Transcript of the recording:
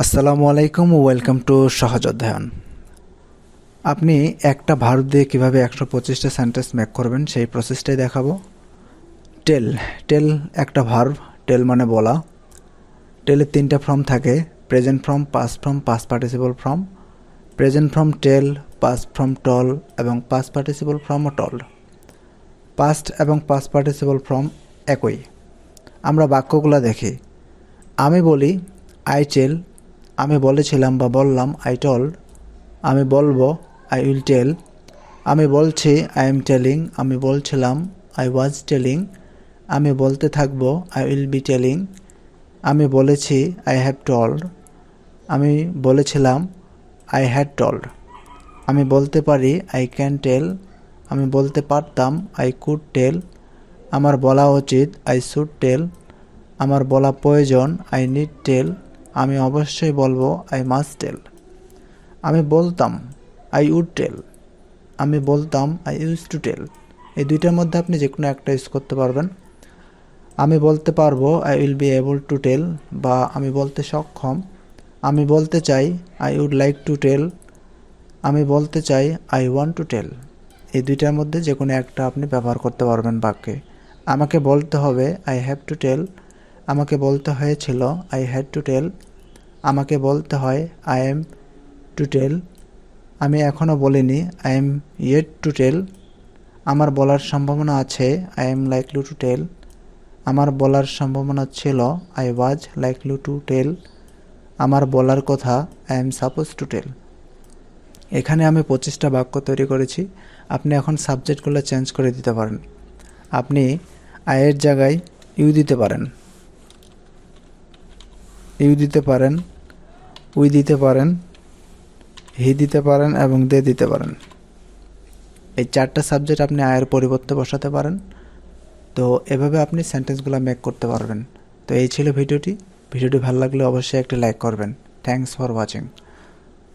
আসসালামু আলাইকুম ও welcome to সহজ অধ্যয়ন। আপনি একটা ভার্ব দিয়ে কীভাবে 125টা সেন্টেন্স মেক করবেন সেই প্রসেসটাই দেখাবো। টেল টেল একটা ভার্ব। টেল মানে বলা। টেলের 3টা ফর্ম থাকে: present form, past form, past participle form. Present form tell, past form told এবং পাস্ট পার্টিসিপল ফর্মও টল্ড। পাস্ট এবং পাস্ট পার্টিসিপল ফর্ম একই। আমরা বাক্যগুলো দেখি। আমি বলি আই টেল, আমি বলেছিলাম বা বললাম আই টল্ড। আমি বলবো আই উইল টেল। আমি বলছি আই এম টেলিং, আমি বলছিলাম আই ওয়াজ টেলিং। আমি বলতে থাকবো আই উইল বি টেলিং। আমি বলেছি আই হ্যাভ টল্ড, আমি বলেছিলাম আই হ্যাড টল্ড। আমি বলতে পারি আই ক্যান টেল, আমি বলতে পারতাম আই কুড টেল। আমার বলা উচিত আই শুড টেল। আমার বলা প্রয়োজন আই নিড টেল। আমি অবশ্যই বলবো আই মাস্ট টেল। আমি বলতাম আই উড টেল, আমি বলতাম আই ইউজ টু টেল। এই দুইটার মধ্যে আপনি যে কোনো একটা ইউজ করতে পারবেন। আমি বলতে পারবো I will be able to tell, বা আমি বলতে সক্ষম। আমি বলতে চাই I would like to tell. আমি বলতে চাই আই ওয়ান্ট টু টেল। এই দুইটার মধ্যে যে কোনো একটা আপনি ব্যবহার করতে পারবেন বাক্যে। আমাকে বলতে হবে আই হ্যাভ টু টেল, আমাকে বলতে হয়েছিল আই হ্যাড টু টেল। আমাকে বলতে হয় আই এম টু টেল, আমি এখনও বলিনি I am yet to tell. আমার বলার সম্ভাবনা আছে I am likely to tell. আমার বলার সম্ভাবনা ছিল I was likely to tell. আমার বলার কথা I am suppose to tell. এখানে আমি 25টা বাক্য তৈরি করেছি। আপনি এখন সাবজেক্টগুলো চেঞ্জ করে দিতে পারেন। আপনি আয়ের জায়গায় ইউ দিতে পারেন, ইউ দিতে পারেন, উই দিতে পারেন, হি দিতে পারেন এবং দে দিতে পারেন। এই 4টা সাবজেক্ট আপনি আয়ের পরিবর্তে বসাতে পারেন। তো এভাবে আপনি সেন্টেন্সগুলো মেক করতে পারবেন। তো এই ছিল ভিডিওটি। ভিডিওটি ভালো লাগলে অবশ্যই একটি লাইক করবেন। Thanks for watching.